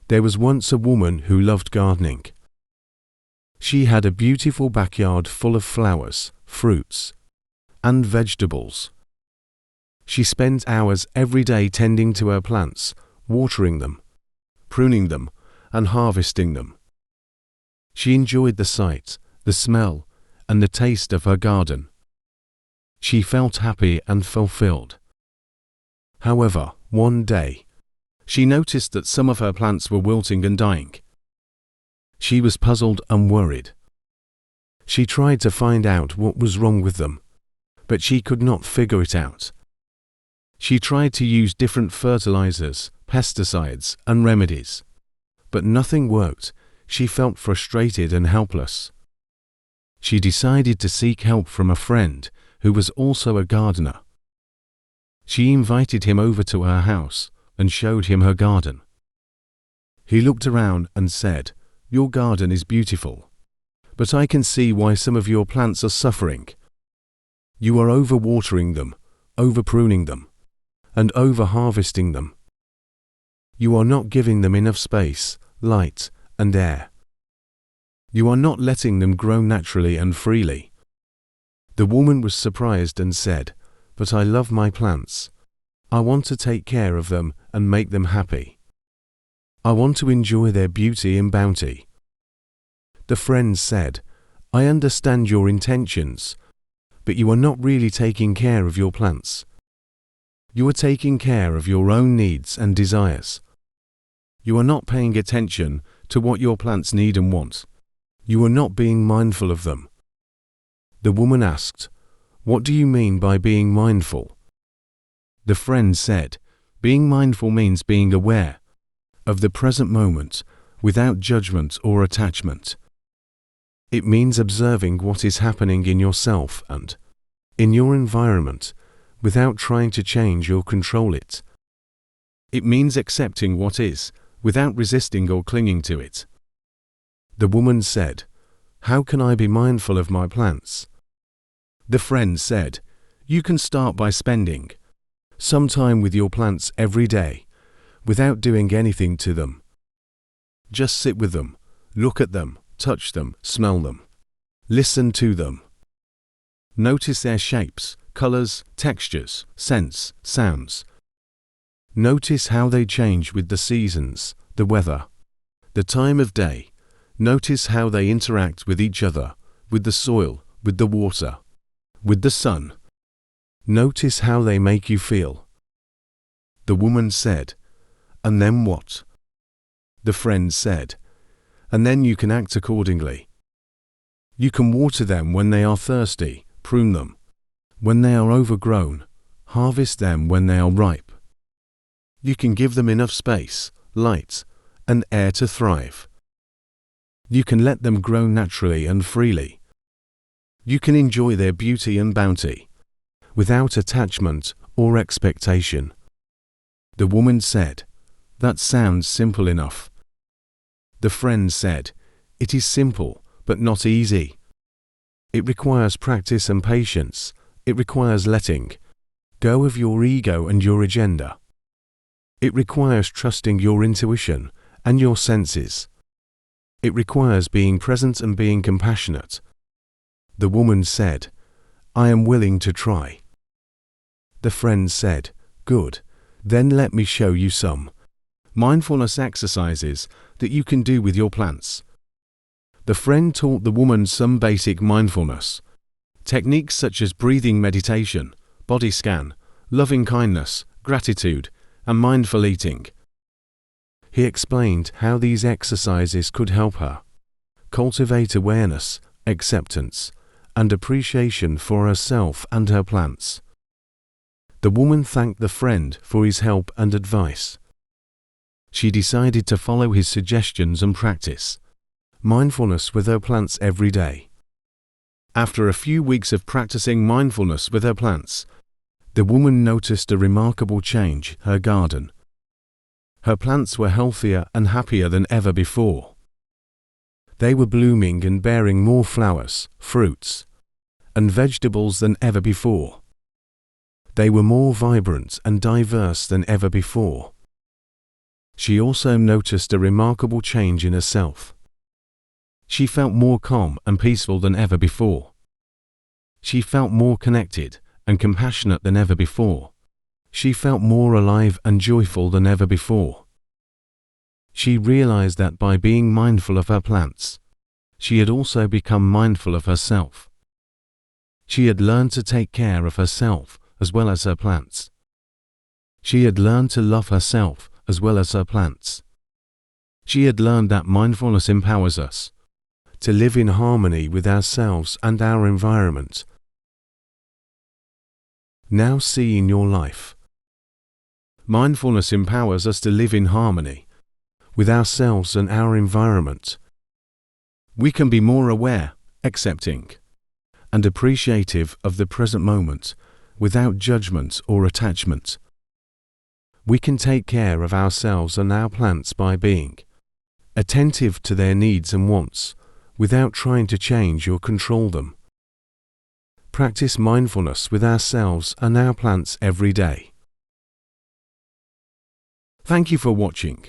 There was once a woman who loved gardening. She had a beautiful backyard full of flowers, fruits, and vegetables. She spent hours every day tending to her plants, watering them, pruning them, and harvesting them. She enjoyed the sight, the smell, and the taste of her garden. She felt happy and fulfilled. However, one day, she noticed that some of her plants were wilting and dying. She was puzzled and worried. She tried to find out what was wrong with them, but she could not figure it out. She tried to use different fertilizers, pesticides, and remedies, but nothing worked. She felt frustrated and helpless. She decided to seek help from a friend who was also a gardener. She invited him over to her house and showed him her garden. He looked around and said, "Your garden is beautiful, but I can see why some of your plants are suffering. You are overwatering them, over-pruning them, and over-harvesting them. You are not giving them enough space, light, and air. You are not letting them grow naturally and freely." The woman was surprised and said, "But I love my plants. I want to take care of them and make them happy. I want to enjoy their beauty and bounty." The friend said, "I understand your intentions, but you are not really taking care of your plants. You are taking care of your own needs and desires. You are not paying attention to what your plants need and want. You are not being mindful of them." The woman asked, "What do you mean by being mindful?" The friend said, "Being mindful means being aware of the present moment without judgment or attachment. It means observing what is happening in yourself and in your environment without trying to change or control it. It means accepting what is without resisting or clinging to it." The woman said, "How can I be mindful of my plants?" The friend said, "You can start by spending some time with your plants every day without doing anything to them. Just sit with them, look at them, touch them, smell them, listen to them. Notice their shapes, colors, textures, scents, sounds. Notice how they change with the seasons, the weather, the time of day. Notice how they interact with each other, with the soil, with the water, with the sun. Notice how they make you feel." The woman said, "And then what?" The friend said, "And then you can act accordingly. You can water them when they are thirsty, prune them when they are overgrown, harvest them when they are ripe. You can give them enough space, light, and air to thrive. You can let them grow naturally and freely. You can enjoy their beauty and bounty without attachment or expectation." The woman said, "That sounds simple enough." The friend said, "It is simple, but not easy. It requires practice and patience. It requires letting go of your ego and your agenda. It requires trusting your intuition and your senses. It requires being present and being compassionate." The woman said, "I am willing to try." The friend said, "Good, then let me show you some mindfulness exercises that you can do with your plants." The friend taught the woman some basic mindfulness techniques such as breathing meditation, body scan, loving kindness, gratitude, and mindful eating. He explained how these exercises could help her cultivate awareness, acceptance, and appreciation for herself and her plants. The woman thanked the friend for his help and advice. She decided to follow his suggestions and practice mindfulness with her plants every day. After a few weeks of practicing mindfulness with her plants, the woman noticed a remarkable change in her garden. Her plants were healthier and happier than ever before. They were blooming and bearing more flowers, fruits, and vegetables than ever before. They were more vibrant and diverse than ever before. She also noticed a remarkable change in herself. She felt more calm and peaceful than ever before. She felt more connected and compassionate than ever before. She felt more alive and joyful than ever before. She realized that by being mindful of her plants, she had also become mindful of herself. She had learned to take care of herself as well as her plants. She had learned to love herself as well as her plants. She had learned that mindfulness empowers us to live in harmony with ourselves and our environment. Now see in your life. Mindfulness empowers us to live in harmony with ourselves and our environment. We can be more aware, accepting, and appreciative of the present moment without judgment or attachment. We can take care of ourselves and our plants by being attentive to their needs and wants without trying to change or control them. Practice mindfulness with ourselves and our plants every day. Thank you for watching.